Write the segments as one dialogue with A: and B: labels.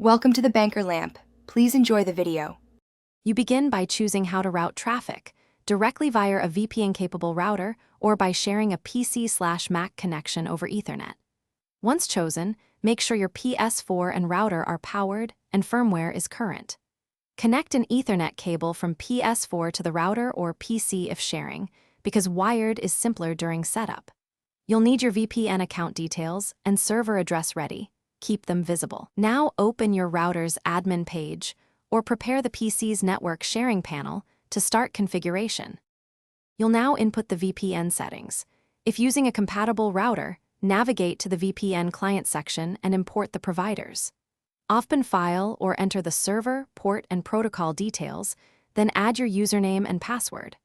A: Welcome to the Banker Lamp. Please enjoy the video.
B: You begin by choosing how to route traffic, directly via a VPN-capable router or by sharing a PC/Mac connection over Ethernet. Once chosen, make sure your PS4 and router are powered and firmware is current. Connect an Ethernet cable from PS4 to the router or PC if sharing, because wired is simpler during setup. You'll need your VPN account details and server address ready. Keep them visible. Now open your router's admin page or prepare the PC's network sharing panel to start configuration. You'll now input the VPN settings. If using a compatible router, navigate to the VPN client section and import the providers. Open file or enter the server, port, and protocol details, then add your username and password.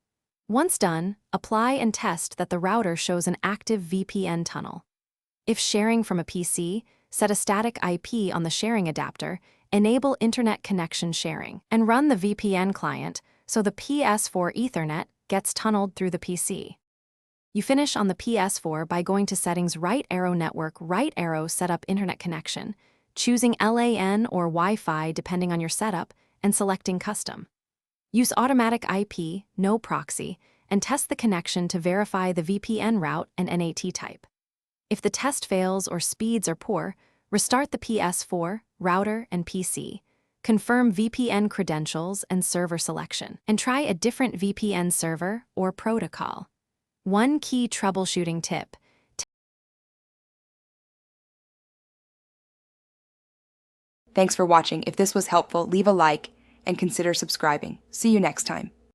B: Once done, apply and test that the router shows an active VPN tunnel. If sharing from a PC, set a static IP on the sharing adapter, enable internet connection sharing, and run the VPN client so the PS4 Ethernet gets tunneled through the PC. You finish on the PS4 by going to Settings, right arrow Network, right arrow Setup Internet Connection, choosing LAN or Wi-Fi depending on your setup, and selecting Custom. Use Automatic IP, no proxy, and test the connection to verify the VPN route and NAT type. If the test fails or speeds are poor, restart the PS4, router, and PC. Confirm VPN credentials and server selection, and try a different VPN server or protocol. One key troubleshooting tip:
A: Thanks for watching. If this was helpful, leave a like and consider subscribing. See you next time.